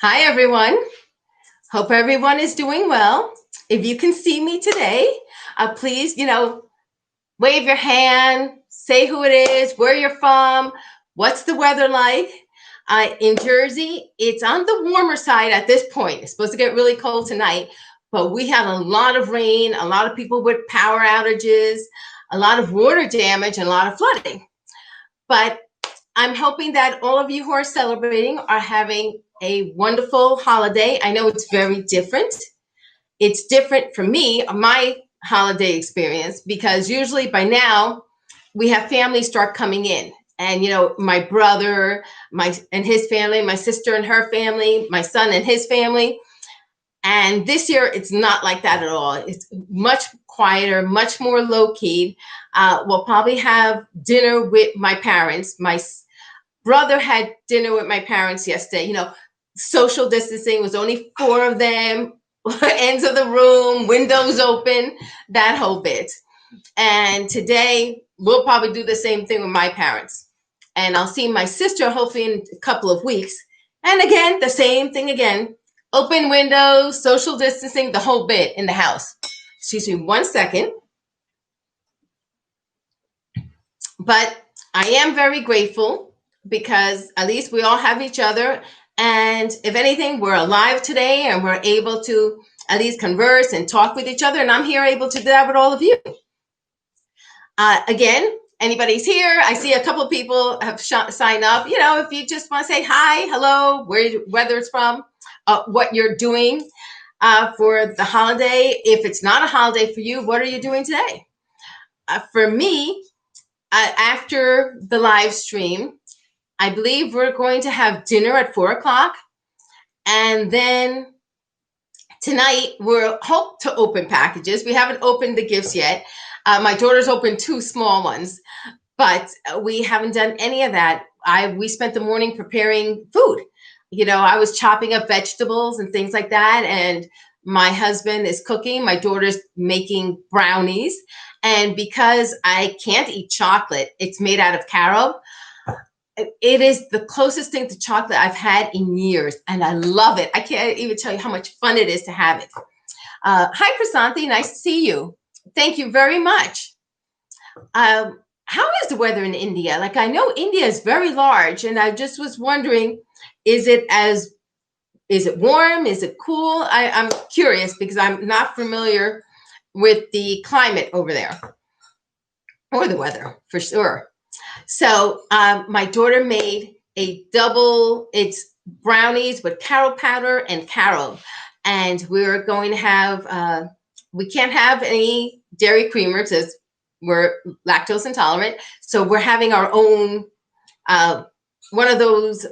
Hi, everyone. Hope everyone is doing well. If you can see me today, please, wave your hand, say who it is, where you're from, what's the weather like. In Jersey, it's on the warmer side at this point. It's supposed to get really cold tonight, but we had a lot of rain, a lot of people with power outages, a lot of water damage, and a lot of flooding. But I'm hoping that all of you who are celebrating are having a wonderful holiday. I know it's very different. It's different for me, my holiday experience, because usually by now we have families start coming in. And, my brother, and his family, my sister and her family, my son and his family. And this year, it's not like that at all. It's much quieter, much more low key. We'll probably have dinner with my parents. My brother had dinner with my parents yesterday. Social distancing was only 4 of them, ends of the room, windows open, that whole bit. And today, we'll probably do the same thing with my parents. And I'll see my sister hopefully in a couple of weeks. And again, the same thing again. Open windows, social distancing, the whole bit in the house. Excuse me 1 second. But I am very grateful because at least we all have each other. And if anything, we're alive today and we're able to at least converse and talk with each other. And I'm here able to do that with all of you. Again, anybody's here. I see a couple of people have signed up. If you just want to say hi, hello, whether it's from, what you're doing for the holiday. If it's not a holiday for you, what are you doing today? For me, after the live stream, I believe we're going to have dinner at 4:00. And then tonight, we'll hope to open packages. We haven't opened the gifts yet. My daughter's opened 2 small ones, but we haven't done any of that. We spent the morning preparing food. I was chopping up vegetables and things like that. And my husband is cooking. My daughter's making brownies. And because I can't eat chocolate, it's made out of carob. It is the closest thing to chocolate I've had in years. And I love it. I can't even tell you how much fun it is to have it. Hi, Prasanthi. Nice to see you. Thank you very much. How is the weather in India? I know India is very large, and I just was wondering, is it warm? Is it cool? I'm curious because I'm not familiar with the climate over there or the weather for sure. So my daughter made it's brownies with carob powder and carob. And we're going to have, we can't have any dairy creamer because we're lactose intolerant. So we're having our own, one of those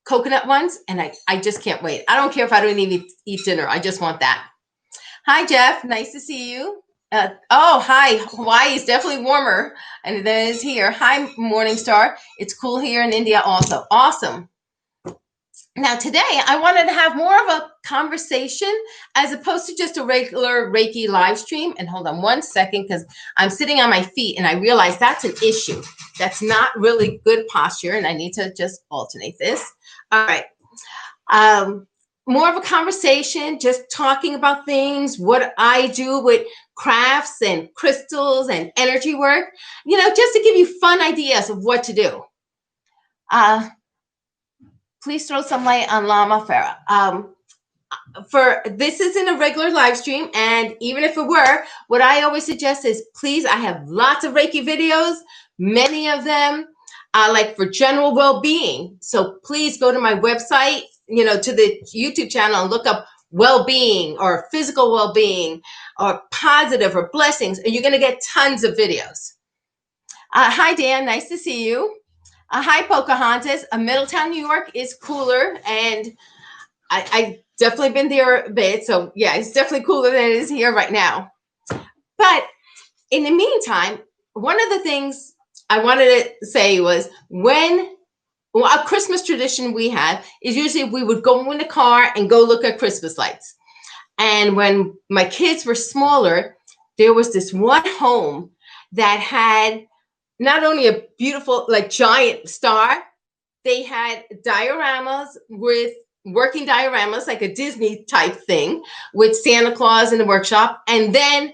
coconut ones. And I just can't wait. I don't care if I don't even eat dinner. I just want that. Hi, Jeff. Nice to see you. Hi. Hawaii is definitely warmer and than it is here. Hi, Morningstar. It's cool here in India also. Awesome. Now, today, I wanted to have more of a conversation as opposed to just a regular Reiki live stream. And hold on 1 second, because I'm sitting on my feet and I realize that's an issue. That's not really good posture, and I need to just alternate this. All right. More of a conversation, just talking about things, what I do with crafts and crystals and energy work, just to give you fun ideas of what to do. Please throw some light on Lama Farah. This isn't a regular live stream, and even if it were, what I always suggest is, please, I have lots of Reiki videos, many of them for general well-being. So please go to my website, to the YouTube channel and look up well-being or physical well-being or positive or blessings, and you're going to get tons of videos. Hi, Dan. Nice to see you. Hi, Pocahontas. Middletown, New York is cooler, and I definitely been there a bit. So, yeah, it's definitely cooler than it is here right now. But in the meantime, one of the things I wanted to say was a Christmas tradition we have is usually we would go in the car and go look at Christmas lights. And when my kids were smaller, there was this one home that had not only a beautiful, giant star, they had dioramas with working dioramas, like a Disney type thing with Santa Claus in the workshop. And then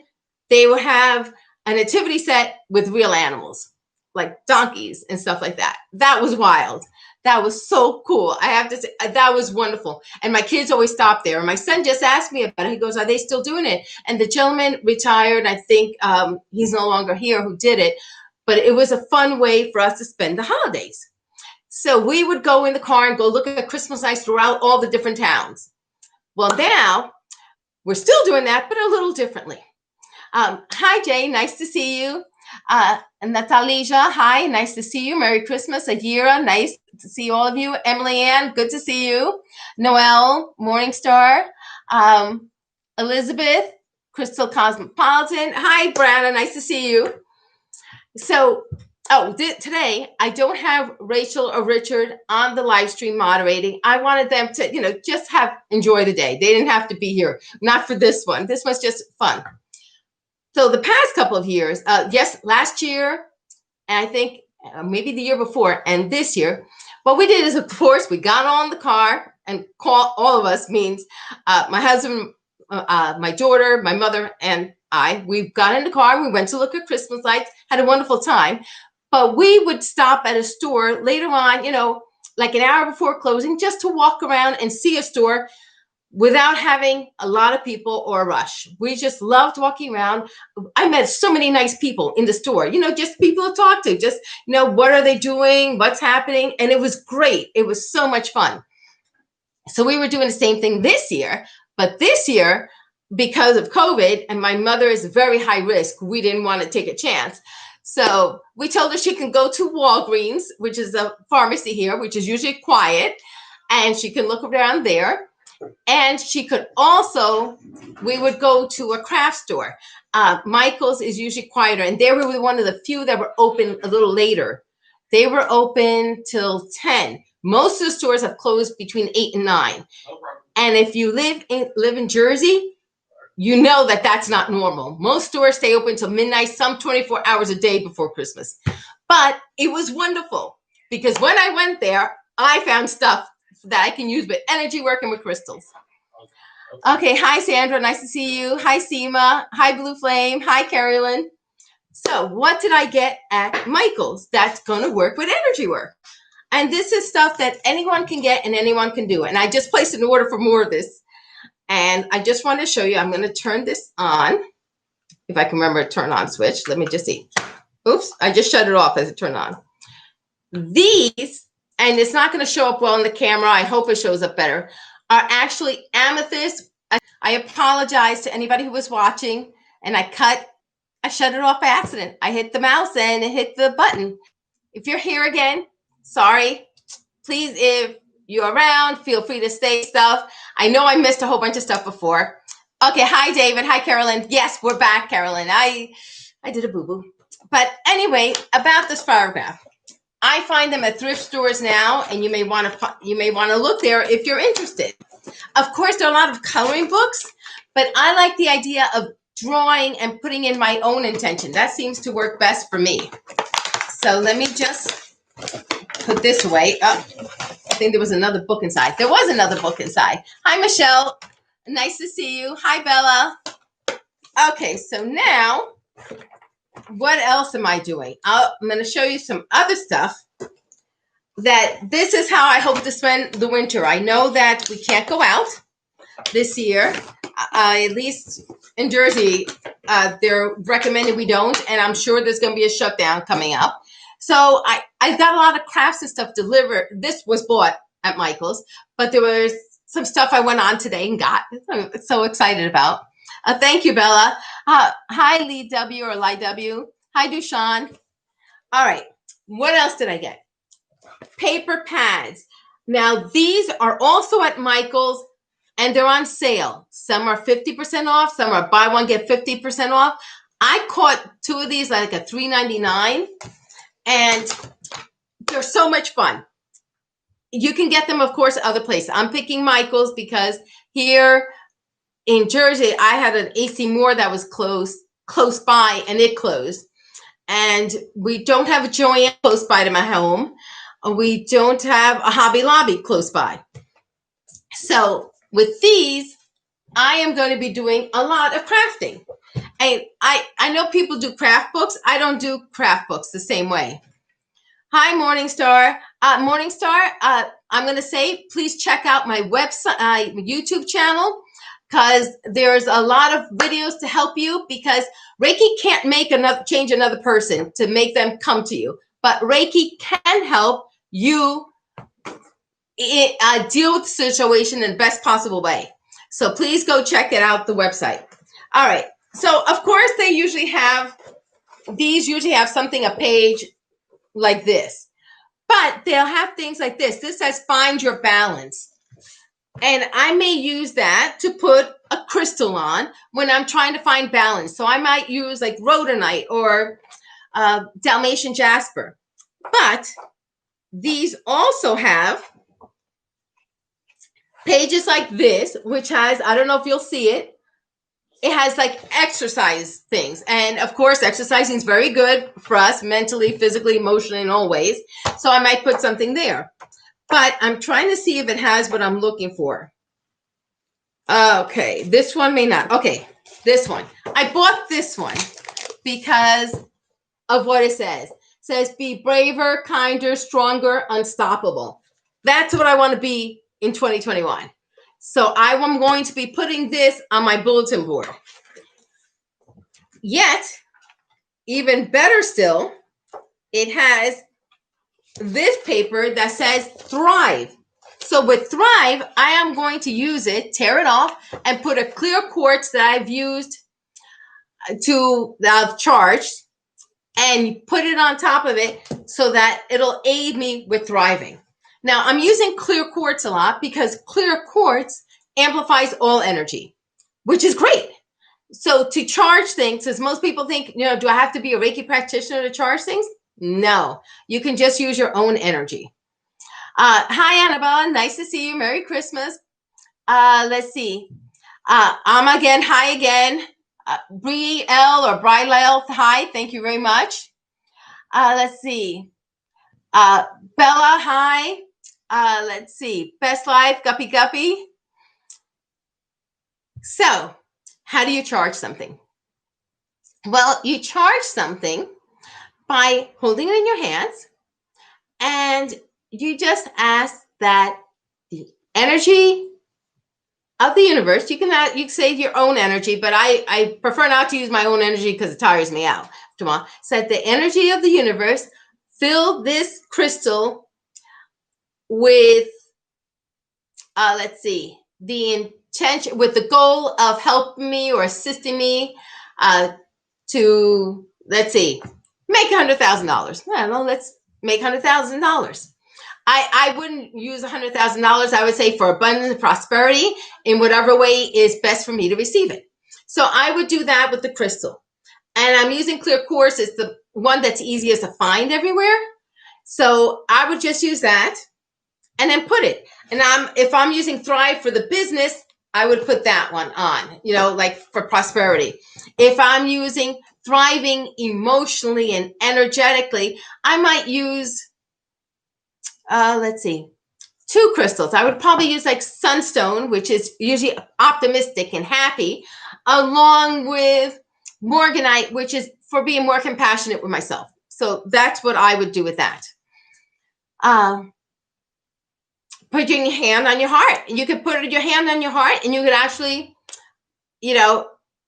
they would have a nativity set with real animals, like donkeys and stuff like that. That was wild. That was so cool. I have to say, that was wonderful. And my kids always stop there. And my son just asked me about it. He goes, are they still doing it? And the gentleman retired. I think he's no longer here who did it. But it was a fun way for us to spend the holidays. So we would go in the car and go look at Christmas lights throughout all the different towns. Well, now we're still doing that, but a little differently. Hi, Jay. Nice to see you. And that's Alicia. Hi. Nice to see you. Merry Christmas. Adira. Nice to see all of you. Emily Ann. Good to see you. Noelle. Morningstar. Elizabeth. Crystal Cosmopolitan. Hi, Brianna. Nice to see you. So, today I don't have Rachel or Richard on the live stream moderating. I wanted them to, just enjoy the day. They didn't have to be here. Not for this one. This was just fun. So the past couple of years, yes, last year, and I think maybe the year before, and this year, what we did is, of course, we got on the car and call all of us means my husband, my daughter, my mother, and we got in the car. We went to look at Christmas lights, had a wonderful time. But we would stop at a store later on, like an hour before closing, just to walk around and see a store without having a lot of people or a rush. We just loved walking around. I met so many nice people in the store, just people to talk to, just, what are they doing? What's happening? And it was great. It was so much fun. So we were doing the same thing this year, but this year, because of COVID and my mother is very high risk, we didn't want to take a chance. So we told her she can go to Walgreens, which is a pharmacy here, which is usually quiet, and she can look around there. And she could also, we would go to a craft store. Michael's is usually quieter, and they were one of the few that were open a little later. They were open till 10. Most of the stores have closed between 8 and 9. No problem. And if you live in Jersey, you know that that's not normal. Most stores stay open till midnight, some 24 hours a day before Christmas. But it was wonderful because when I went there, I found stuff that I can use with energy working with crystals. Okay. Hi, Sandra. Nice to see you. Hi, Seema. Hi, Blue Flame. Hi, Carolyn. So what did I get at Michael's that's going to work with energy work? And this is stuff that anyone can get and anyone can do. And I just placed an order for more of this. And I just want to show you, I'm going to turn this on. If I can remember a turn on switch. Let me just see. Oops, I just shut it off as it turned on. These, and it's not going to show up well in the camera, I hope it shows up better, are actually amethyst. I apologize to anybody who was watching, and I shut it off by accident. I hit the mouse and it hit the button. If you're here again, sorry. Please, if you're around, feel free to say stuff. I know I missed a whole bunch of stuff before. Okay, hi, David. Hi, Carolyn. Yes, we're back, Carolyn. I did a boo-boo. But anyway, about this photograph. I find them at thrift stores now, and you may want to look there if you're interested. Of course, there are a lot of coloring books, but I like the idea of drawing and putting in my own intention. That seems to work best for me. So let me just put this away. Oh, I think there was another book inside. There was another book inside. Hi, Michelle. Nice to see you. Hi, Bella. Okay, so now, what else am I doing? I'm going to show you some other stuff that this is how I hope to spend the winter. I know that we can't go out this year, at least in Jersey. They're recommending we don't, and I'm sure there's going to be a shutdown coming up. So I got a lot of crafts and stuff delivered. This was bought at Michael's, but there was some stuff I went on today and got. I'm so excited about. Thank you, Bella. Hi, Lee W. or Ly W. Hi, Dushan. All right. What else did I get? Paper pads. Now, these are also at Michael's, and they're on sale. Some are 50% off. Some are buy one, get 50% off. I caught two of these like at $3.99, and they're so much fun. You can get them, of course, other places. I'm picking Michael's because here in Jersey, I had an AC Moore that was close by, and it closed. And we don't have a Joann close by to my home. We don't have a Hobby Lobby close by. So with these, I am going to be doing a lot of crafting. And I know people do craft books. I don't do craft books the same way. Hi, Morningstar. Morningstar, I'm going to say, please check out my website, YouTube channel, because there's a lot of videos to help you, because Reiki can't change another person to make them come to you. But Reiki can help you deal with the situation in the best possible way. So please go check it out, the website. All right. So, of course, these usually have something, a page like this. But they'll have things like this. This says find your balance. And I may use that to put a crystal on when I'm trying to find balance. So I might use like rhodonite or Dalmatian jasper. But these also have pages like this, which has, I don't know if you'll see it. It has like exercise things. And of course, exercising is very good for us mentally, physically, emotionally, in all ways. So I might put something there. But I'm trying to see if it has what I'm looking for. Okay, this one may not. Okay, this one. I bought this one because of what it says. It says, be braver, kinder, stronger, unstoppable. That's what I want to be in 2021. So I am going to be putting this on my bulletin board. Yet, even better still, it has this paper that says Thrive. So with Thrive, I am going to use it, tear it off, and put a clear quartz that I've used to charge, and put it on top of it so that it'll aid me with thriving. Now, I'm using clear quartz a lot because clear quartz amplifies all energy, which is great. So to charge things, as most people think, do I have to be a Reiki practitioner to charge things? No, you can just use your own energy. Hi, Annabelle. Nice to see you. Merry Christmas. Let's see. I'm again. Hi again. Bree L or Bri L. Hi. Thank you very much. Let's see. Bella. Hi. Let's see. Best Life. Guppy Guppy. So, how do you charge something? Well, you charge something by holding it in your hands, and you just ask that the energy of the universe, you can say your own energy, but I prefer not to use my own energy because it tires me out. So that the energy of the universe fill this crystal with, let's see, the intention, with the goal of helping me or assisting me to, let's see, make $100,000. I don't know, let's make $100,000. I wouldn't use $100,000. I would say for abundance and prosperity in whatever way is best for me to receive it. So I would do that with the crystal. And I'm using clear quartz. It's the one that's easiest to find everywhere. So I would just use that and then put it. And if I'm using Thrive for the business, I would put that one on, like for prosperity. If I'm using thriving emotionally and energetically, I might use, let's see, 2 crystals. I would probably use like sunstone, which is usually optimistic and happy, along with morganite, which is for being more compassionate with myself. So that's what I would do with that. Put your hand on your heart. You could put your hand on your heart, and you could actually,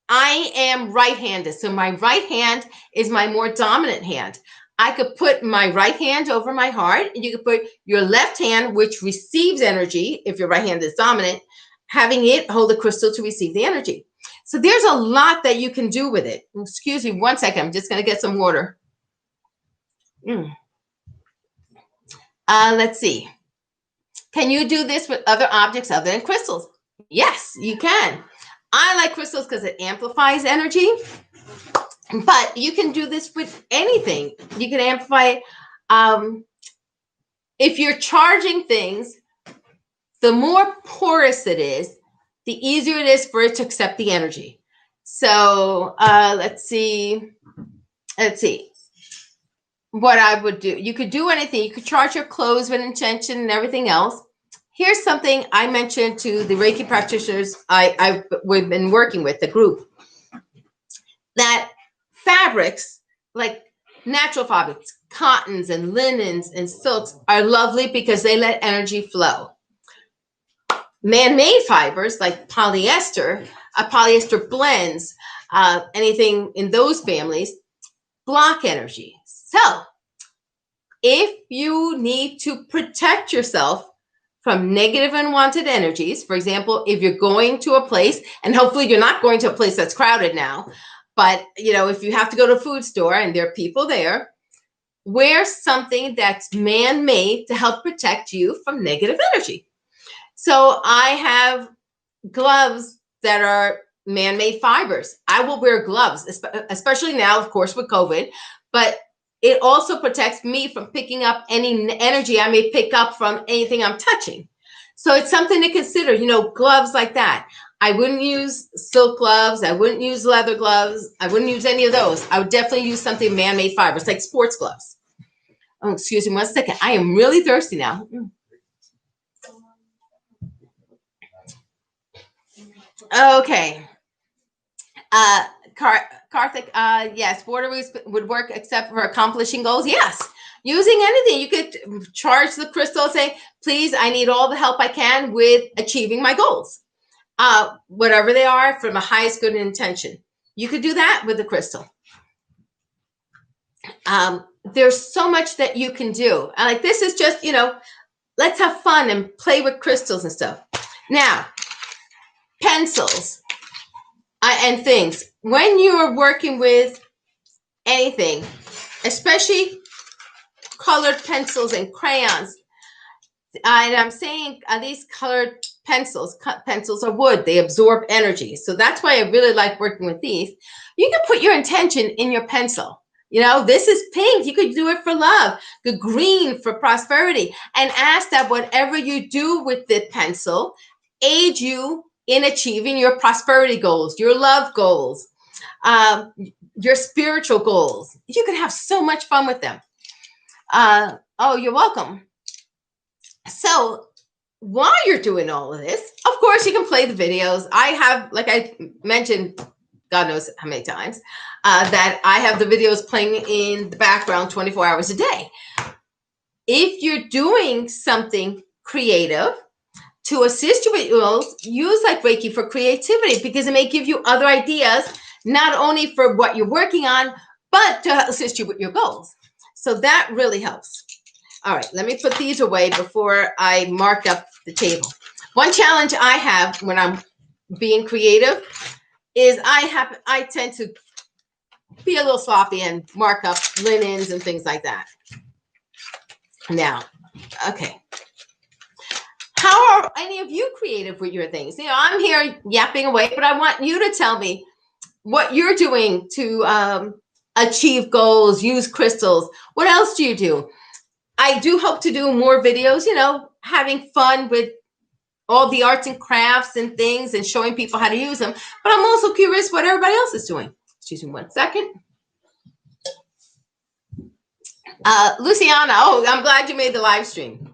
I am right-handed. So my right hand is my more dominant hand. I could put my right hand over my heart, and you could put your left hand, which receives energy, if your right hand is dominant, having it hold the crystal to receive the energy. So there's a lot that you can do with it. Excuse me 1 second. I'm just going to get some water. Let's see. Can you do this with other objects other than crystals? Yes, you can. I like crystals because it amplifies energy. But you can do this with anything. You can amplify it. If you're charging things, the more porous it is, the easier it is for it to accept the energy. So let's see what I would do. You could do anything. You could charge your clothes with intention and everything else. here's something I mentioned to the Reiki practitioners we've been working with, the group, that fabrics, like natural fabrics, cottons and linens and silks, are lovely because they let energy flow. Man-made fibers like polyester, polyester blends, anything in those families, block energy. So if you need to protect yourself from negative unwanted energies, for example, if you're going to a place, and hopefully you're not going to a place that's crowded now, but if you have to go to a food store and there are people there, wear something that's man-made to help protect you from negative energy. So I have gloves that are man-made fibers. I will wear gloves, especially now, of course, with COVID, but it also protects me from picking up any energy I may pick up from anything I'm touching. So it's something to consider, gloves like that. I wouldn't use silk gloves. I wouldn't use leather gloves. I wouldn't use any of those. I would definitely use something man-made fibers, like sports gloves. Oh, excuse me 1 second. I am really thirsty now. Okay. Karthik, yes, border would work except for accomplishing goals. Yes. Using anything, you could charge the crystal, say, please, I need all the help I can with achieving my goals. Whatever they are, from the highest good intention. You could do that with the crystal. There's so much that you can do. And like, this is just, let's have fun and play with crystals and stuff. Now, pencils and things. When you're working with anything, especially colored pencils and crayons, and I'm saying these colored pencils are wood. They absorb energy. So that's why I really like working with these. You can put your intention in your pencil. This is pink. You could do it for love. The green for prosperity. And ask that whatever you do with the pencil aid you in achieving your prosperity goals, your love goals, your spiritual goals. You can have so much fun with them. Oh, you're welcome. So while you're doing all of this, of course, you can play the videos. I have, like I mentioned, God knows how many times, that I have the videos playing in the background 24 hours a day. If you're doing something creative to assist you with your goals, use like Reiki for creativity, because it may give you other ideas, not only for what you're working on, but to assist you with your goals. So that really helps. All right, let me put these away before I mark up the table. One challenge I have when I'm being creative is I tend to be a little sloppy and mark up linens and things like that. Now, okay. How are any of you creative with your things? I'm here yapping away, but I want you to tell me what you're doing to achieve goals, use crystals. What else do you do? I do hope to do more videos, having fun with all the arts and crafts and things and showing people how to use them. But I'm also curious what everybody else is doing. Excuse me 1 second. Luciana, I'm glad you made the live stream.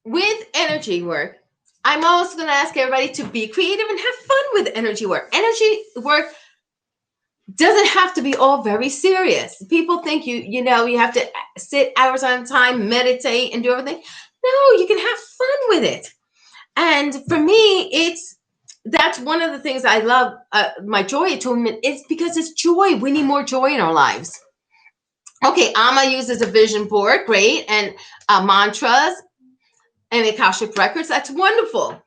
With energy work, I'm also going to ask everybody to be creative and have fun with energy work. Energy work doesn't have to be all very serious. People think you have to sit hours on time, meditate, and do everything. No, you can have fun with it. And for me, that's one of the things I love. My joy attunement is because it's joy. We need more joy in our lives. Okay, Amma uses a vision board, great, and mantras and Akashic records. That's wonderful.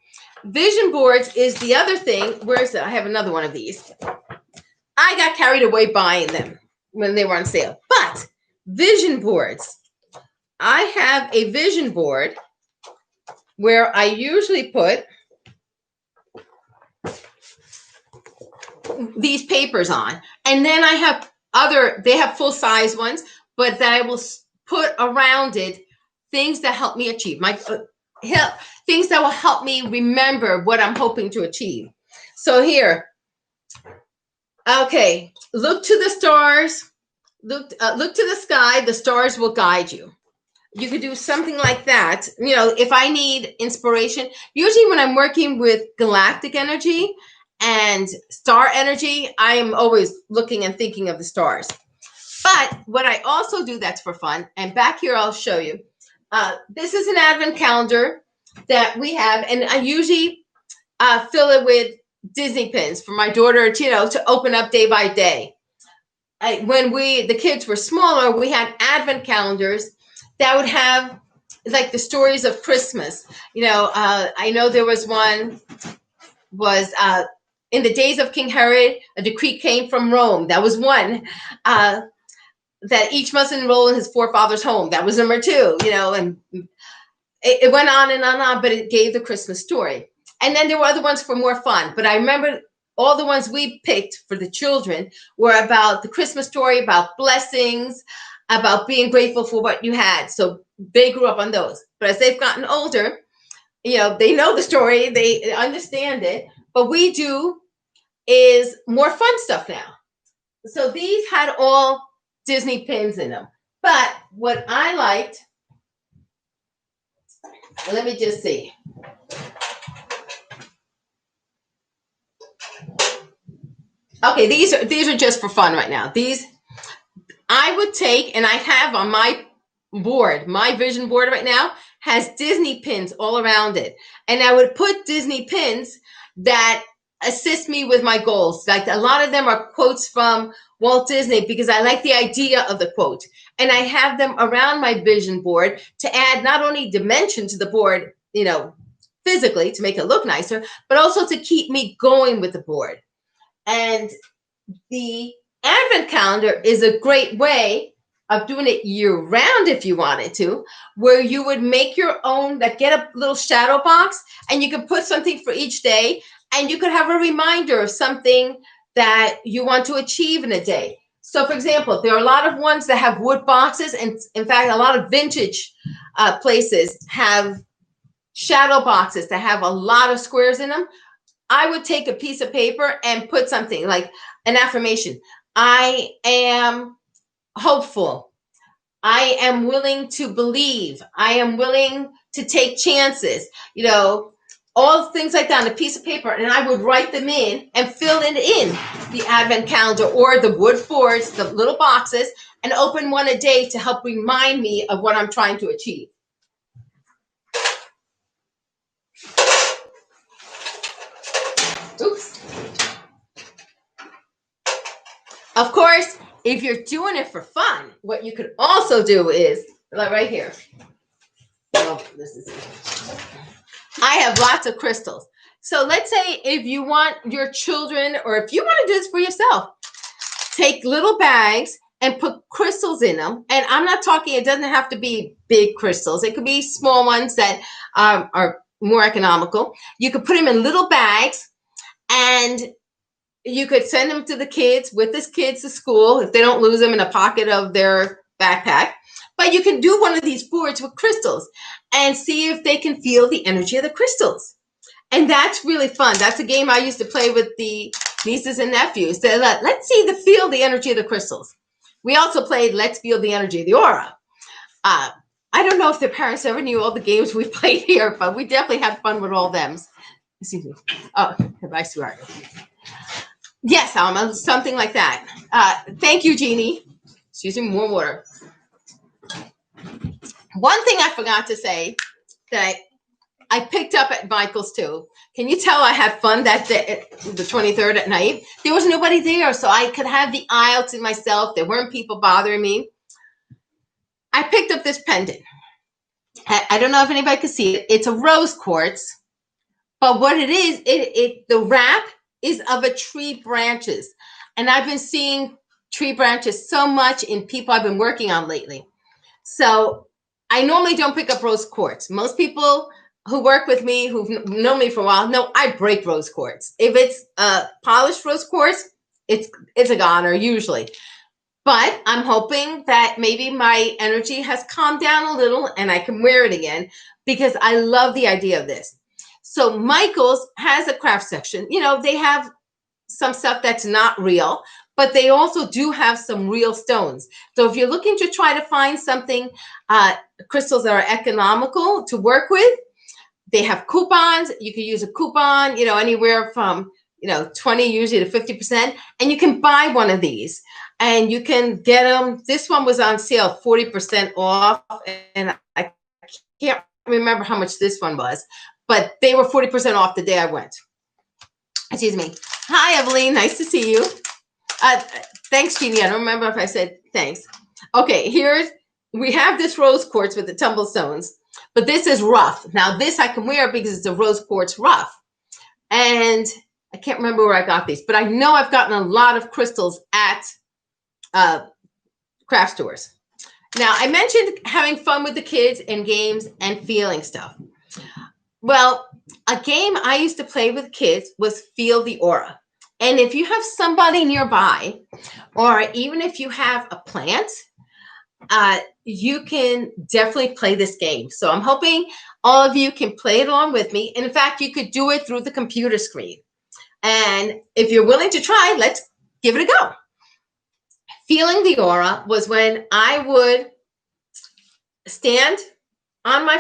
Vision boards is the other thing. Where is it? I have another one of these. I got carried away buying them when they were on sale. But vision boards, I have a vision board where I usually put these papers on. And then I have they have full-size ones, but that I will put around it things that help me achieve things that will help me remember what I'm hoping to achieve. So here, okay, look to the stars, look to the sky, the stars will guide you. you could do something like that. You know, if I need inspiration, usually when I'm working with galactic energy and star energy, I am always looking and thinking of the stars. But what I also do that's for fun, and back here I'll show you. This is an advent calendar that we have, and I usually fill it with Disney pins for my daughter, to open up day by day. When the kids were smaller, we had advent calendars that would have like the stories of Christmas. I know there was one in the days of King Herod, a decree came from Rome. That was one. That each must enroll in his forefather's home. That was number 2, and it went on and on, but it gave the Christmas story. And then there were other ones for more fun. But I remember all the ones we picked for the children were about the Christmas story, about blessings, about being grateful for what you had. So they grew up on those. But as they've gotten older, they know the story, they understand it. But we do is more fun stuff now. So these had all Disney pins in them. But what I liked, let me just see. Okay, these are just for fun right now. These I would take, and I have on my board, my vision board right now has Disney pins all around it. And I would put Disney pins that assist me with my goals. Like a lot of them are quotes from Walt Disney because I like the idea of the quote. And I have them around my vision board to add not only dimension to the board, physically to make it look nicer, but also to keep me going with the board. And the Advent calendar is a great way of doing it year round if you wanted to, where you would make your own, get a little shadow box and you can put something for each day and you could have a reminder of something that you want to achieve in a day. So for example, there are a lot of ones that have wood boxes, and in fact, a lot of vintage places have shadow boxes that have a lot of squares in them. I would take a piece of paper and put something like an affirmation. I am hopeful. I am willing to believe. I am willing to take chances, all things like that on a piece of paper. And I would write them in and fill it in the Advent calendar or the wood boards, the little boxes, and open one a day to help remind me of what I'm trying to achieve. Oops. Of course, if you're doing it for fun, what you could also do is, like right here. Oh, this is it. I have lots of crystals. So let's say if you want your children, or if you want to do this for yourself, take little bags and put crystals in them. And I'm not talking, it doesn't have to be big crystals. It could be small ones that are more economical. You could put them in little bags and you could send them to the kids with the kids to school if they don't lose them in a pocket of their backpack. But you can do one of these boards with crystals and see if they can feel the energy of the crystals. And that's really fun. That's a game I used to play with the nieces and nephews. Let's feel the energy of the crystals. We also played Let's Feel the Energy of the Aura. I don't know if their parents ever knew all the games we played here, but we definitely had fun with all them. Excuse me. Oh, goodbye, sweetheart. Yes, Alma, something like that. Thank you, Jeannie. Excuse me, more water. One thing I forgot to say that I picked up at Michael's too. Can you tell I had fun that day, the 23rd at night? There was nobody there, so I could have the aisle to myself. There weren't people bothering me. I picked up this pendant. I don't know if anybody can see it. It's a rose quartz, but what it is, the wrap is of a tree branches. And I've been seeing tree branches so much in people I've been working on lately. So I normally don't pick up rose quartz. Most people who work with me, who've known me for a while, know I break rose quartz. If it's polished rose quartz, it's a goner usually. But I'm hoping that maybe my energy has calmed down a little and I can wear it again because I love the idea of this. So Michael's has a craft section. They have some stuff that's not real, but they also do have some real stones. So if you're looking to try to find something, crystals that are economical to work with, they have coupons. You can use a coupon, anywhere from, 20 usually to 50. And you can buy one of these and you can get them. This one was on sale, 40% off. And I can't remember how much this one was, but they were 40% off the day I went. Excuse me. Hi, Evelyn. Nice to see you. Thanks, Jeannie. I don't remember if I said thanks. Okay, we have this rose quartz with the tumble stones, but this is rough. Now, this I can wear because it's a rose quartz rough. And I can't remember where I got these, but I know I've gotten a lot of crystals at craft stores. Now, I mentioned having fun with the kids and games and feeling stuff. Well, a game I used to play with kids was Feel the Aura. And if you have somebody nearby, or even if you have a plant, you can definitely play this game. So I'm hoping all of you can play it along with me. And in fact, you could do it through the computer screen. And if you're willing to try, let's give it a go. Feeling the aura was when I would stand on my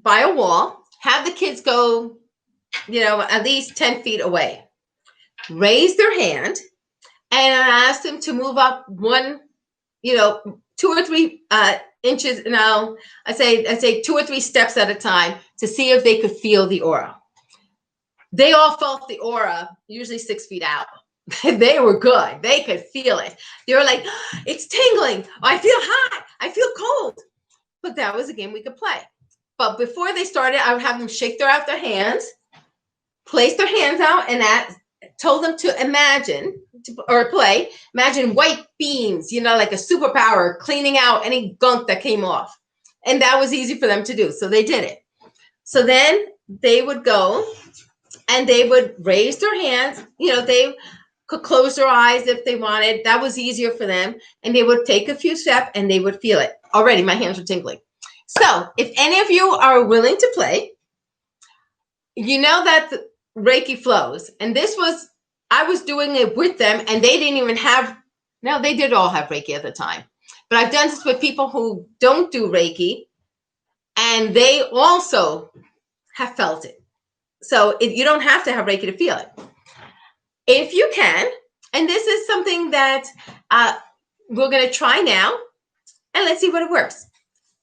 by a wall, have the kids go, at least 10 feet away, raise their hand, and I ask them to move up 1, 2 or 3 inches. Now I say 2 or 3 steps at a time to see if they could feel the aura. They all felt the aura, usually 6 feet out. They were good. They could feel it. They were like, it's tingling. I feel hot. I feel cold. But that was a game we could play. But before they started, I would have them shake out their hands, place their hands out, and told them to imagine white beams, like a superpower cleaning out any gunk that came off. And that was easy for them to do. So they did it. So then they would go and they would raise their hands. They could close their eyes if they wanted. That was easier for them. And they would take a few steps and they would feel it. Already, my hands were tingling. So if any of you are willing to play, that the Reiki flows. And I was doing it with them, and they didn't even have, now they did all have Reiki at the time. But I've done this with people who don't do Reiki, and they also have felt it. So you don't have to have Reiki to feel it. If you can, and this is something that we're going to try now, and let's see what it works.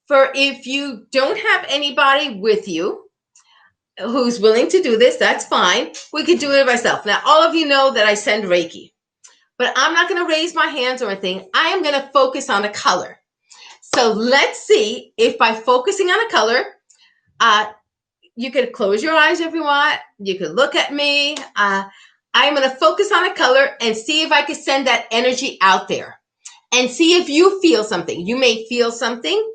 For if you don't have anybody with you who's willing to do this, that's fine. We could do it myself. Now, all of you know that I send Reiki, but I'm not going to raise my hands or anything. I am going to focus on a color. So let's see if by focusing on a color, you could close your eyes if you want. You could look at me. I'm going to focus on a color and see if I could send that energy out there and see if you feel something. You may feel something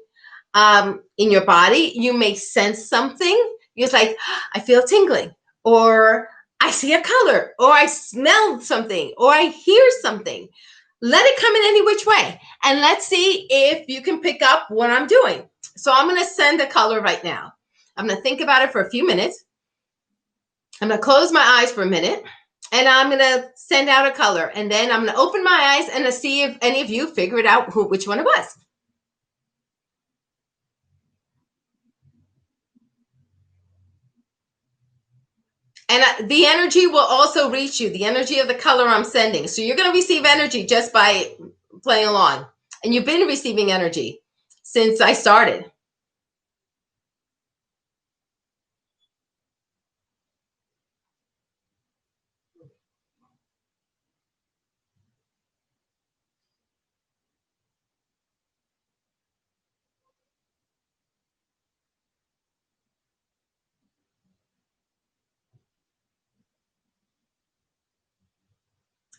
in your body. You may sense something. You're like, I feel tingling, or I see a color, or I smell something, or I hear something. Let it come in any which way. And let's see if you can pick up what I'm doing. So I'm going to send a color right now. I'm going to think about it for a few minutes. I'm going to close my eyes for a minute, and I'm going to send out a color. And then I'm going to open my eyes and to see if any of you figured out which one it was. And the energy will also reach you, the energy of the color I'm sending. So you're going to receive energy just by playing along. And you've been receiving energy since I started.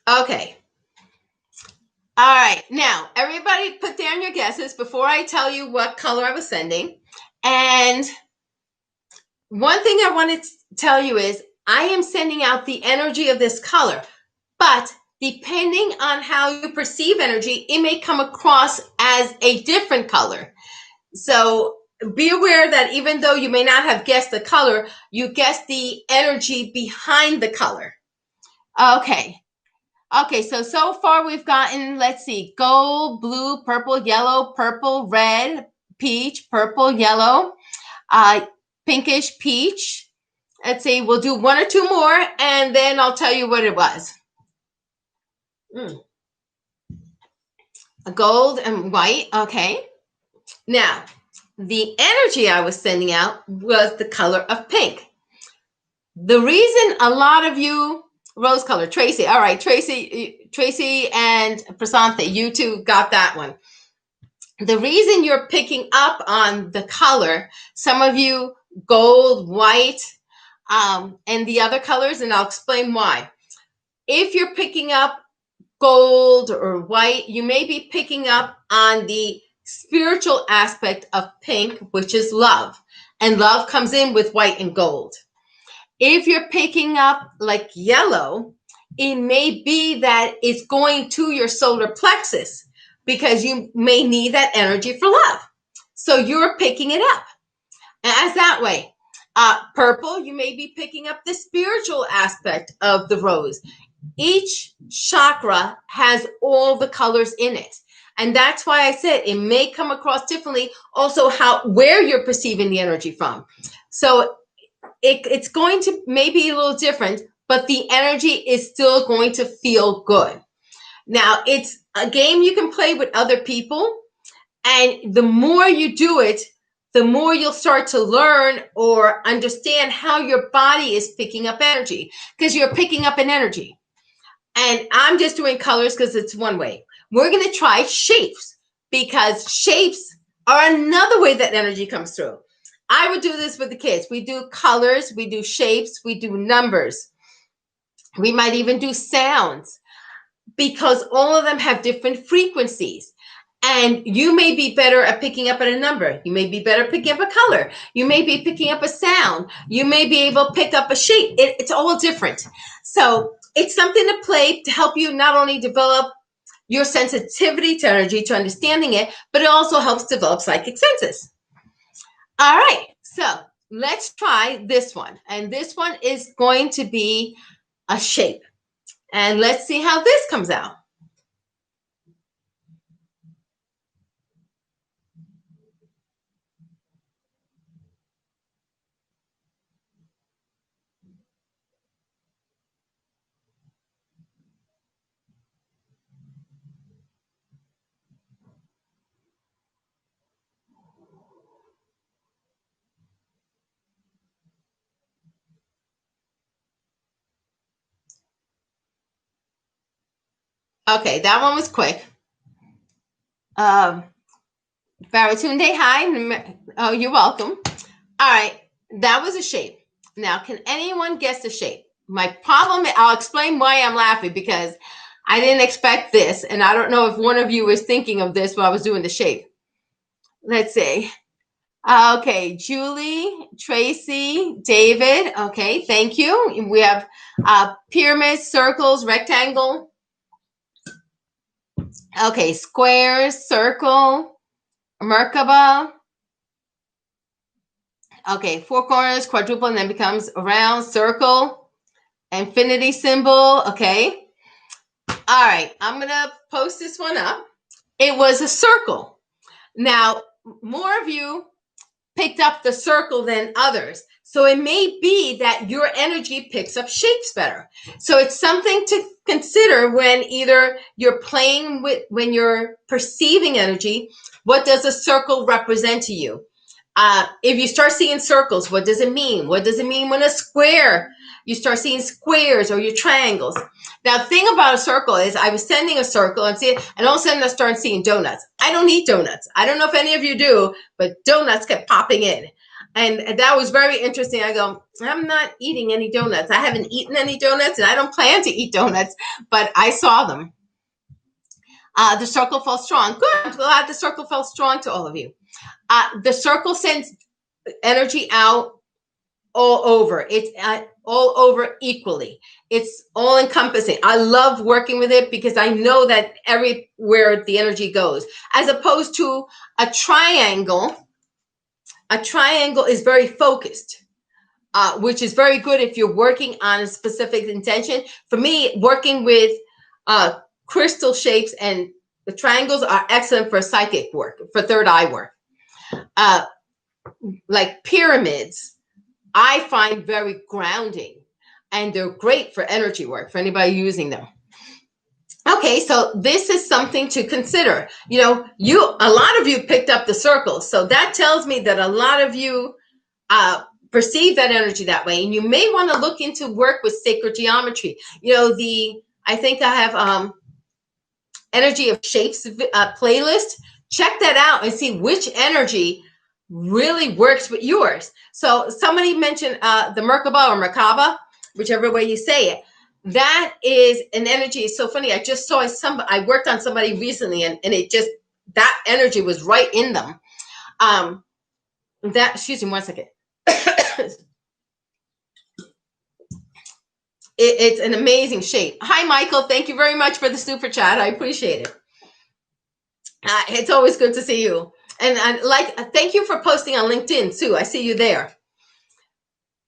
Okay. All right. Now, everybody put down your guesses before I tell you what color I was sending. And one thing I want to tell you is I am sending out the energy of this color. But depending on how you perceive energy, it may come across as a different color. So be aware that even though you may not have guessed the color, you guessed the energy behind the color. Okay. Okay, so far we've gotten, let's see, gold, blue, purple, red, peach, purple, yellow, pinkish, peach. Let's see, we'll do one or two more, and then I'll tell you what it was. Gold and white, okay. Now, the energy I was sending out was the color of pink. The reason a lot of you, rose color, Tracy, all right, Tracy and Prasante, you two got that one. The reason you're picking up on the color, some of you gold, white, and the other colors, and I'll explain why. If you're picking up gold or white, you may be picking up on the spiritual aspect of pink, which is love. And love comes in with white and gold. If you're picking up like yellow, it may be that it's going to your solar plexus because you may need that energy for love. So you're picking it up as that way. Purple, you may be picking up the spiritual aspect of the rose. Each chakra has all the colors in it. And that's why I said it may come across differently. Also, where you're perceiving the energy from. So it's going to maybe a little different, but the energy is still going to feel good. Now, it's a game you can play with other people. And the more you do it, the more you'll start to learn or understand how your body is picking up energy, because you're picking up an energy. And I'm just doing colors because it's one way. We're going to try shapes, because shapes are another way that energy comes through. I would do this with the kids. We do colors, we do shapes, we do numbers. We might even do sounds, because all of them have different frequencies. And you may be better at picking up at a number. You may be better at picking up a color. You may be picking up a sound. You may be able to pick up a shape. It's all different. So it's something to play to help you not only develop your sensitivity to energy, to understanding it, but it also helps develop psychic senses. All right, so let's try this one. And this one is going to be a shape. And let's see how this comes out. Okay, that one was quick. Baratunde, hi. Oh, you're welcome. All right, that was a shape. Now, can anyone guess the shape? My problem, I'll explain why I'm laughing, because I didn't expect this, and I don't know if one of you was thinking of this while I was doing the shape. Let's see. Okay, Julie, Tracy, David. Okay, thank you. We have pyramids, circles, rectangle. Okay, squares, circle, Merkaba. Okay, four corners, quadruple, and then becomes a round, circle, infinity symbol. Okay. All right, I'm going to post this one up. It was a circle. Now, more of you picked up the circle than others. So it may be that your energy picks up shapes better. So it's something to consider when either you're playing with, when you're perceiving energy, what does a circle represent to you? If you start seeing circles, what does it mean? What does it mean when a square, you start seeing squares or your triangles? Now, the thing about a circle is I was sending a circle and all of a sudden I started seeing donuts. I don't eat donuts. I don't know if any of you do, but donuts kept popping in. And that was very interesting. I go, I'm not eating any donuts. I haven't eaten any donuts, and I don't plan to eat donuts, but I saw them. The circle felt strong. Good. I'm glad the circle felt strong to all of you. The circle sends energy out all over. It's all over equally. It's all encompassing. I love working with it because I know that everywhere the energy goes, as opposed to a triangle. A triangle is very focused, which is very good if you're working on a specific intention. For me, working with Crystal shapes and the triangles are excellent for psychic work, for third eye work. Like pyramids, I find very grounding, and they're great for energy work for anybody using them. Okay, so this is something to consider. You know, a lot of you picked up the circles, so that tells me that a lot of you perceive that energy that way, and you may want to look into work with sacred geometry. You know, I think I have Energy of Shapes playlist. Check that out and see which energy really works with yours. So somebody mentioned the Merkaba or Merkaba, whichever way you say it. That is an energy. It's so funny. I just saw I worked on somebody recently, and it just, that energy was right in them. Excuse me one second. It's an amazing shape. Hi, Michael. Thank you very much for the super chat. I appreciate it. It's always good to see you. And thank you for posting on LinkedIn too. I see you there.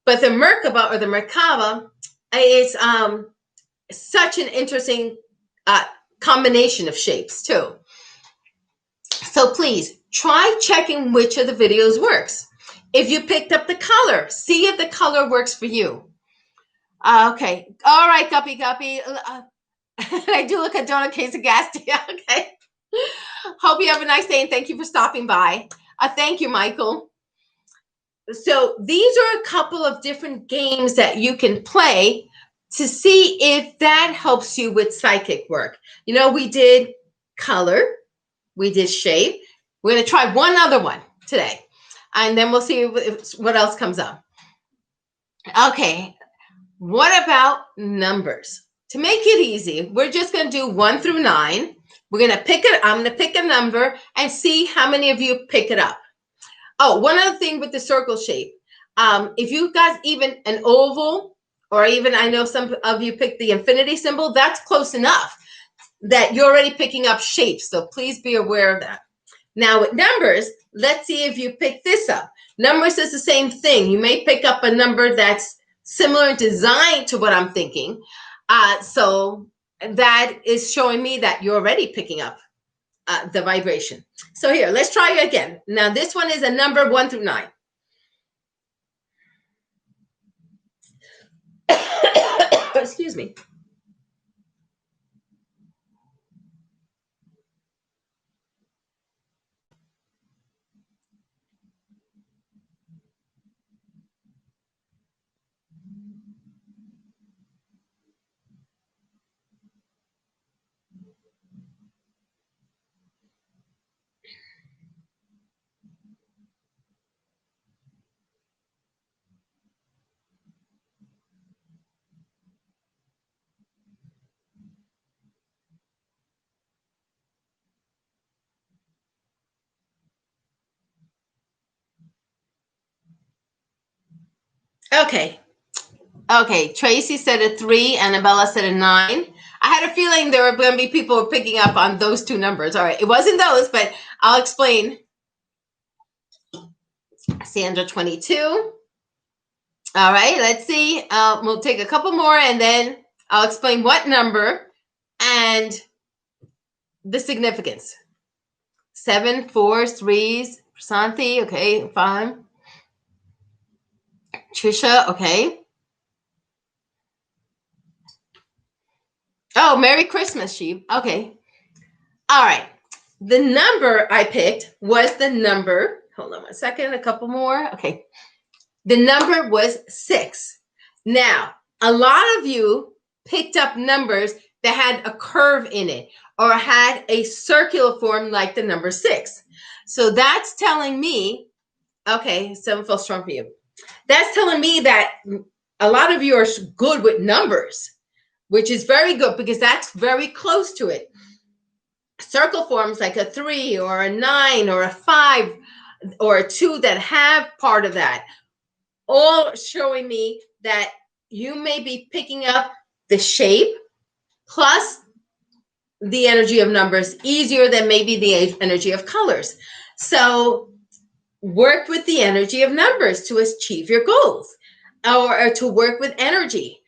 But the Merkaba or the Merkaba is such an interesting combination of shapes too. So please try checking which of the videos works. If you picked up the color, see if the color works for you. Okay. All right, Guppy. I do look at donut case of gas. Okay. Hope you have a nice day, and thank you for stopping by. Thank you, Michael. So these are a couple of different games that you can play to see if that helps you with psychic work. You know, we did color, we did shape. We're going to try one other one today, and then we'll see what else comes up. Okay. What about numbers? To make it easy, we're just going to do 1 through 9. We're going to pick it. I'm going to pick a number and see how many of you pick it up. Oh, one other thing with the circle shape. If you guys even an oval, or even I know some of you picked the infinity symbol, that's close enough that you're already picking up shapes. So please be aware of that. Now with numbers, let's see if you pick this up. Numbers is the same thing. You may pick up a number that's similar in design to what I'm thinking. So that is showing me that you're already picking up the vibration. So here, let's try it again. Now this one is a number 1 through 9. Excuse me. Okay, Tracy said a 3, Annabella said a 9. I had a feeling there were going to be people picking up on those two numbers. All right, it wasn't those, but I'll explain. Sandra, 22. All right, let's see. We'll take a couple more, and then I'll explain what number and the significance. 7, 4s, 3s. Santi, okay, 5. Trisha, okay. Oh, Merry Christmas, sheep. Okay. All right. The number I picked was the number. Hold on one second. A couple more. Okay. The number was 6. Now, a lot of you picked up numbers that had a curve in it or had a circular form like the number 6. So that's telling me, okay, 7 felt strong for you. That's telling me that a lot of you are good with numbers, which is very good because that's very close to it. Circle forms like a 3 or a 9 or a 5 or a 2 that have part of that, all showing me that you may be picking up the shape plus the energy of numbers easier than maybe the energy of colors. So work with the energy of numbers to achieve your goals, or to work with energy.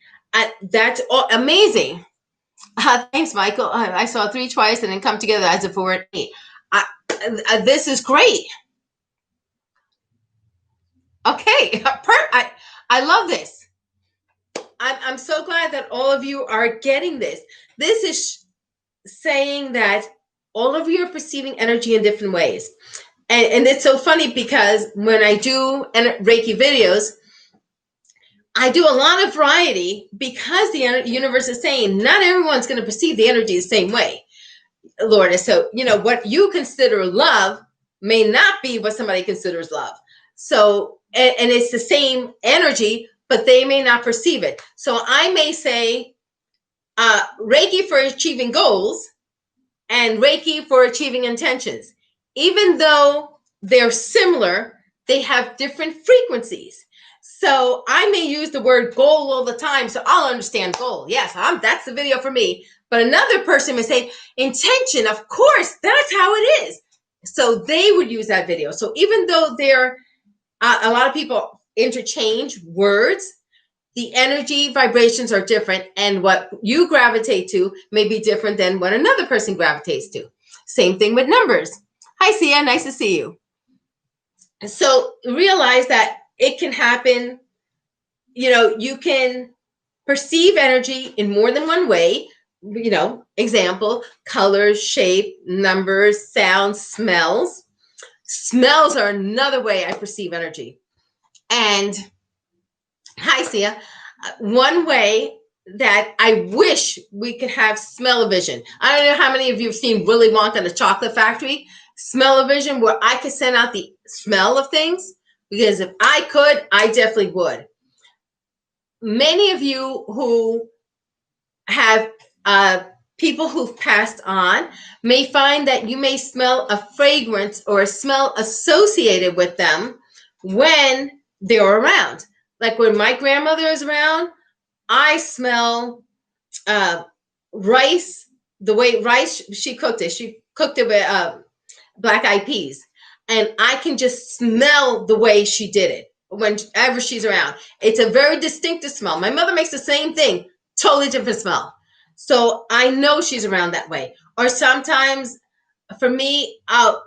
That's amazing. Thanks, Michael. I saw 3 twice and then come together as if it were 8. This is great. Okay, I love this. I'm so glad that all of you are getting this. This is saying that all of you are perceiving energy in different ways. And it's so funny because when I do Reiki videos, I do a lot of variety because the universe is saying not everyone's going to perceive the energy the same way, Lourdes. So, what you consider love may not be what somebody considers love. So, and it's the same energy, but they may not perceive it. So I may say Reiki for achieving goals and Reiki for achieving intentions. Even though they're similar, they have different frequencies. So I may use the word goal all the time, so I'll understand goal. Yes, that's the video for me. But another person may say intention. Of course, that's how it is. So they would use that video. So even though they're a lot of people interchange words, the energy vibrations are different, and what you gravitate to may be different than what another person gravitates to. Same thing with numbers. Hi, Sia. Nice to see you. So realize that it can happen. You can perceive energy in more than one way. Example, colors, shape, numbers, sounds, smells. Smells are another way I perceive energy. And hi, Sia. One way that I wish we could have smell-o-vision. I don't know how many of you have seen Willy Wonka and the Chocolate Factory. Smell-o-vision, where I could send out the smell of things, because if I could, I definitely would. Many of you who have people who've passed on may find that you may smell a fragrance or a smell associated with them when they're around. Like when my grandmother is around, I smell rice, the way rice she cooked it. She cooked it with black-eyed peas. And I can just smell the way she did it whenever she's around. It's a very distinctive smell. My mother makes the same thing, totally different smell. So I know she's around that way. Or sometimes for me, I'll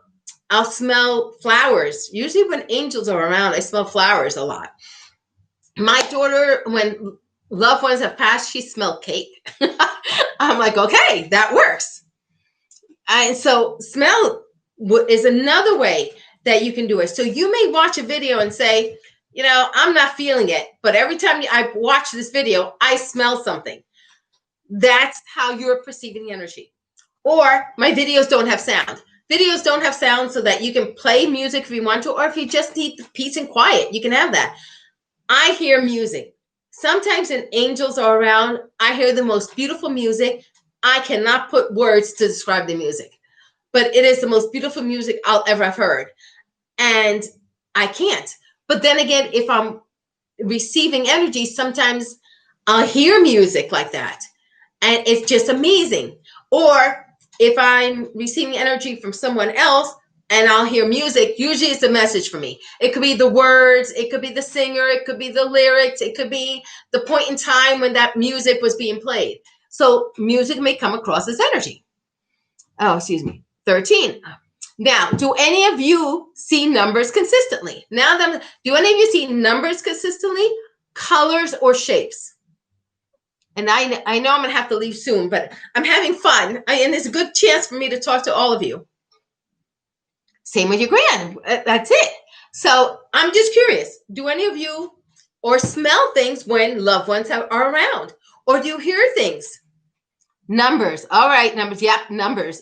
smell flowers. Usually when angels are around, I smell flowers a lot. My daughter, when loved ones have passed, she smelled cake. I'm like, okay, that works. And so smell is another way that you can do it. So you may watch a video and say, I'm not feeling it, but every time I watch this video, I smell something. That's how you're perceiving the energy. Or my videos don't have sound. Videos don't have sound so that you can play music if you want to, or if you just need peace and quiet, you can have that. I hear music. Sometimes when angels are around, I hear the most beautiful music. I cannot put words to describe the music, but it is the most beautiful music I'll ever have heard. And I can't. But then again, if I'm receiving energy, sometimes I'll hear music like that. And it's just amazing. Or if I'm receiving energy from someone else and I'll hear music, usually it's a message for me. It could be the words, it could be the singer, it could be the lyrics, it could be the point in time when that music was being played. So music may come across as energy. Oh, excuse me. 13. Now, do any of you see numbers consistently? Do any of you see numbers consistently, colors, or shapes? And I know I'm going to have to leave soon, but I'm having fun. And it's a good chance for me to talk to all of you. Same with your grand. That's it. So I'm just curious. Do any of you or smell things when loved ones are around? Or do you hear things? Numbers. All right, numbers. Yep, numbers.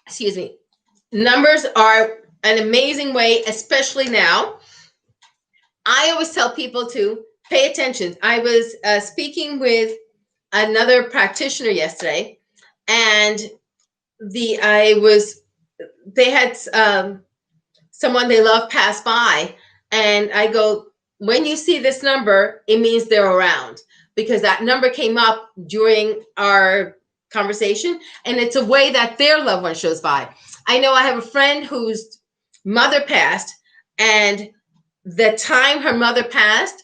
Excuse me. Numbers are an amazing way, especially now. I always tell people to pay attention. I was speaking with another practitioner yesterday, and they had someone they love pass by, and I go, when you see this number, it means they're around, because that number came up during our conversation, and it's a way that their loved one shows by. I know I have a friend whose mother passed, and the time her mother passed,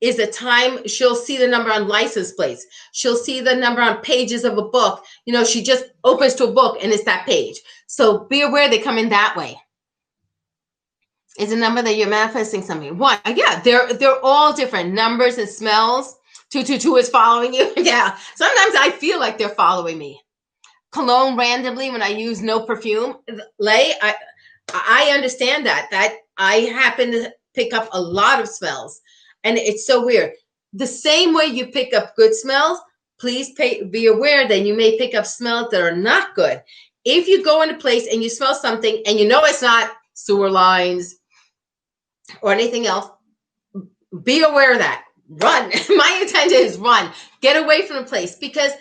is a time she'll see the number on license plates. She'll see the number on pages of a book. You know, she just opens to a book and it's that page. So be aware they come in that way. Is a number that you're manifesting something. One, yeah, they're all different numbers and smells. 222 is following you. Yeah, sometimes I feel like they're following me. Cologne randomly when I use no perfume. Lay, I understand that I happen to pick up a lot of smells, and it's so weird. The same way you pick up good smells, please be aware that you may pick up smells that are not good. If you go in a place and you smell something and you know it's not sewer lines or anything else, be aware of that. Run. My intention is run. Get away from the place, because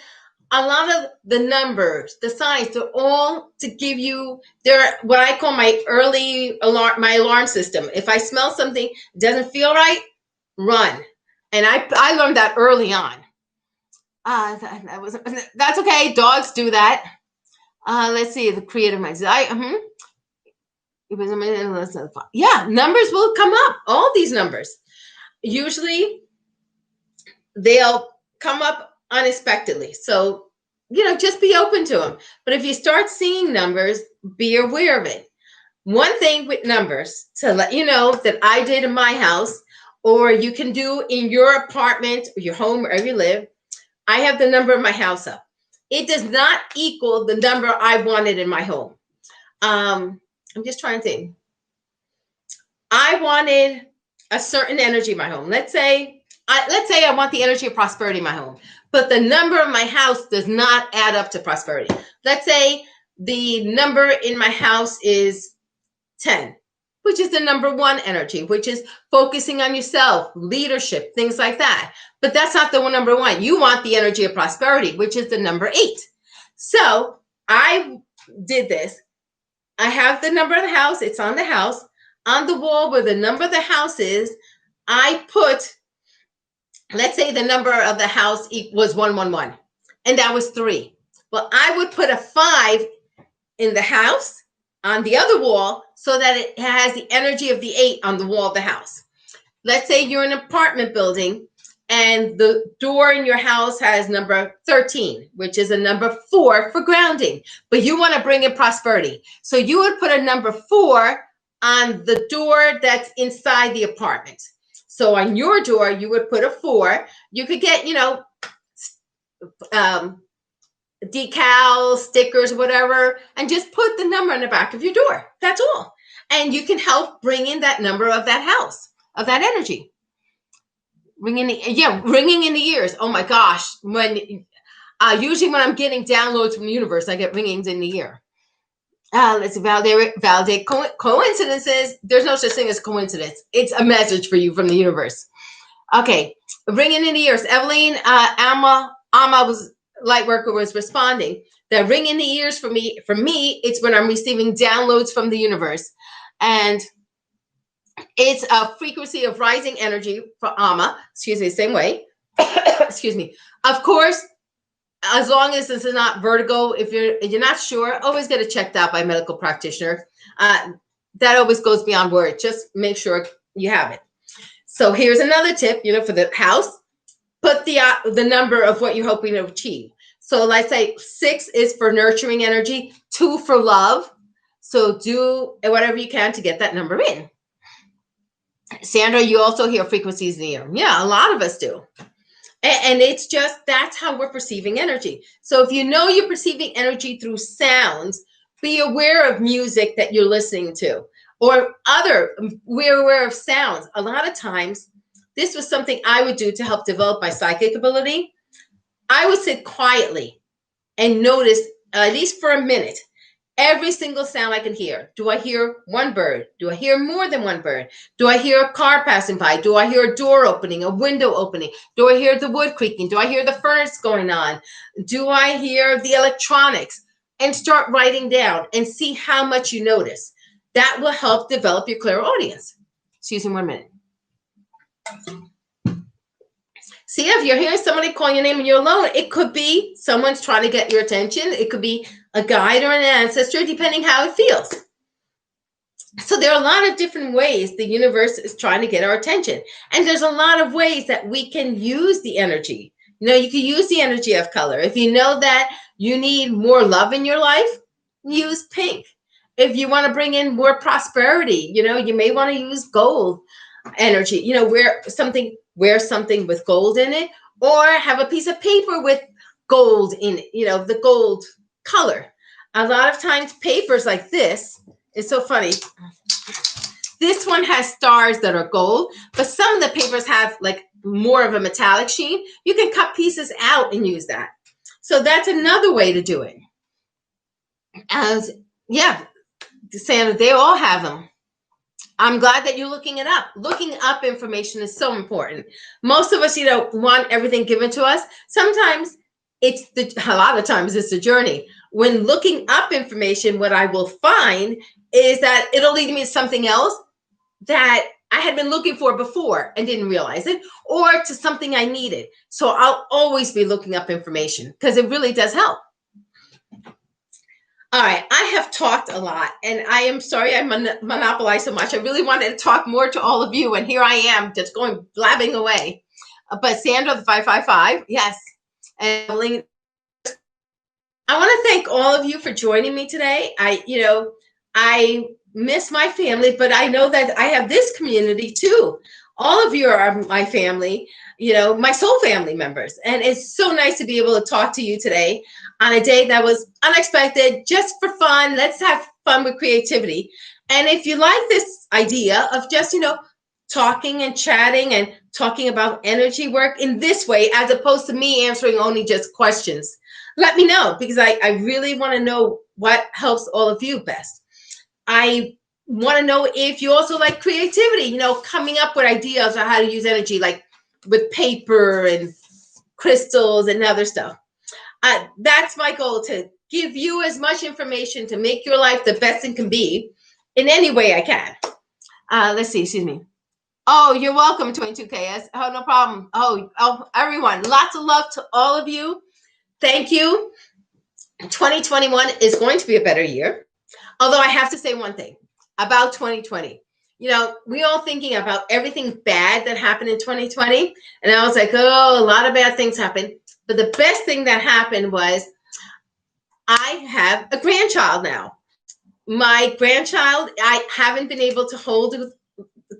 a lot of the numbers, the signs, they're all to give you, they're what I call my early alarm, my alarm system. If I smell something doesn't feel right, run. And I learned that early on. That's okay. Dogs do that. Let's see, the creative minds. Yeah, numbers will come up. All these numbers. Usually they'll come up unexpectedly. So, you know, just be open to them. But if you start seeing numbers, be aware of it. One thing with numbers to let you know that I did in my house, or you can do in your apartment or your home, wherever you live, I have the number of my house up. It does not equal the number I wanted in my home. I'm just trying to think. I wanted a certain energy in my home. Let's say I want the energy of prosperity in my home, but the number of my house does not add up to prosperity. Let's say the number in my house is 10, which is the number 1 energy, which is focusing on yourself, leadership, things like that. But that's not the number 1. You want the energy of prosperity, which is the number 8. So I did this. I have the number of the house. It's on the house. On the wall where the number of the house is, I put, let's say the number of the house was 111, and that was 3. Well, I would put a 5 in the house on the other wall so that it has the energy of the 8 on the wall of the house. Let's say you're in an apartment building and the door in your house has number 13, which is a number 4 for grounding, but you want to bring in prosperity. So you would put a number 4 on the door that's inside the apartment. So on your door, you would put a 4. You could get, you know, decals, stickers, whatever, and just put the number on the back of your door. That's all. And you can help bring in that number of that house, of that energy. Ringing in the ears. Oh my gosh. Usually when I'm getting downloads from the universe, I get ringings in the ear. Let's validate coincidences. There's no such thing as coincidence. It's a message for you from the universe. Okay. Ringing in the ears. Evelyn, Alma was light worker was responding. The ring in the ears for me, it's when I'm receiving downloads from the universe. And it's a frequency of rising energy for Alma. Excuse me, same way. Excuse me. Of course, as long as this is not vertigo, if you're not sure, always get it checked out by a medical practitioner. That always goes beyond words. Just make sure you have it. So here's another tip, you know, for the house. Put the number of what you're hoping to achieve. So let's say 6 is for nurturing energy, 2 for love. So do whatever you can to get that number in. Sandra, you also hear frequencies in the ear. Yeah, a lot of us do. And it's just, that's how we're perceiving energy. So if you know you're perceiving energy through sounds, be aware of music that you're listening to, or we're aware of sounds. A lot of times, this was something I would do to help develop my psychic ability. I would sit quietly and notice, at least for a minute, every single sound I can hear. Do I hear one bird? Do I hear more than one bird? Do I hear a car passing by? Do I hear a door opening, a window opening? Do I hear the wood creaking? Do I hear the furnace going on? Do I hear the electronics? And start writing down and see how much you notice. That will help develop your clairaudience. Excuse me 1 minute. See, if you're hearing somebody call your name and you're alone, it could be someone's trying to get your attention. It could be a guide or an ancestor, depending how it feels. So there are a lot of different ways the universe is trying to get our attention. And there's a lot of ways that we can use the energy. You know, you can use the energy of color. If you know that you need more love in your life, use pink. If you want to bring in more prosperity, you know, you may want to use gold energy. You know, wear something with gold in it, or have a piece of paper with gold in it, you know, the gold color. A lot of times papers like this, it's so funny. This one has stars that are gold, but some of the papers have like more of a metallic sheen. You can cut pieces out and use that. So that's another way to do it. As yeah, Sandra, they all have them. I'm glad that you're looking it up. Looking up information is so important. Most of us, you know, want everything given to us. Sometimes a lot of times it's a journey. When looking up information, what I will find is that it'll lead me to something else that I had been looking for before and didn't realize it, or to something I needed. So I'll always be looking up information because it really does help. All right, I have talked a lot, and I am sorry I monopolized so much. I really wanted to talk more to all of you, and here I am just going blabbing away. But Sandra, the 555, yes. And I want to thank all of you for joining me today. I miss my family, but I know that I have this community too. All of you are my family, you know, my soul family members. And it's so nice to be able to talk to you today on a day that was unexpected, just for fun. Let's have fun with creativity. And if you like this idea of just, you know, talking and chatting and talking about energy work in this way, as opposed to me answering only just questions, let me know, because I really want to know what helps all of you best. I want to know if you also like creativity, you know, coming up with ideas on how to use energy, like with paper and crystals and other stuff. That's my goal, to give you as much information to make your life the best it can be in any way I can. Let's see, excuse me. Oh, you're welcome, 22KS. Oh, no problem. Oh, everyone, lots of love to all of you. Thank you. 2021 is going to be a better year. Although I have to say one thing about 2020. You know, we all thinking about everything bad that happened in 2020. And I was like, oh, a lot of bad things happened. But the best thing that happened was I have a grandchild now. My grandchild, I haven't been able to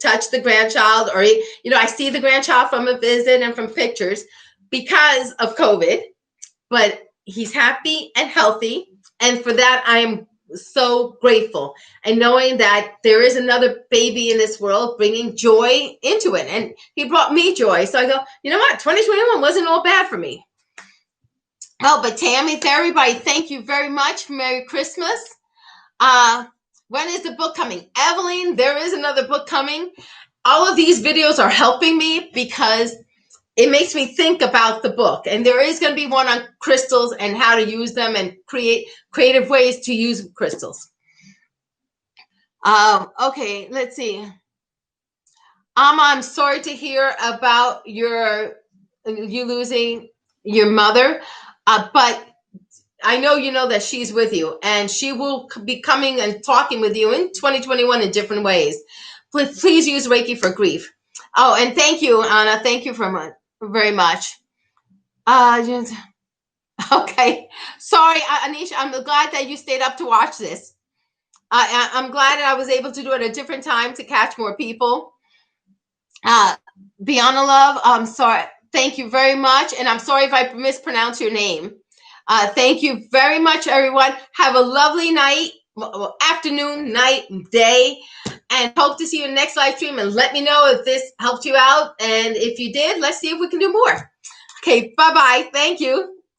touch the grandchild, or, you know, I see the grandchild from a visit and from pictures because of COVID, but he's happy and healthy. And for that, I am so grateful. And knowing that there is another baby in this world bringing joy into it. And he brought me joy. So I go, you know what? 2021 wasn't all bad for me. Oh, but Tammy, to everybody, thank you very much. Merry Christmas. When is the book coming? Evelyn, there is another book coming. All of these videos are helping me because it makes me think about the book. And there is going to be one on crystals and how to use them and create creative ways to use crystals. Okay, let's see. I'm sorry to hear about you losing your mother, but I know you know that she's with you, and she will be coming and talking with you in 2021 in different ways. Please use Reiki for grief. Oh, and thank you, Anna. Thank you very much. Okay. Sorry, Anisha. I'm glad that you stayed up to watch this. I'm glad that I was able to do it at a different time to catch more people. Bianna Love, I'm sorry. Thank you very much. And I'm sorry if I mispronounce your name. Thank you very much, everyone. Have a lovely night, afternoon, night, day, and hope to see you in the next live stream. And let me know if this helped you out. And if you did, let's see if we can do more. Okay, bye-bye. Thank you.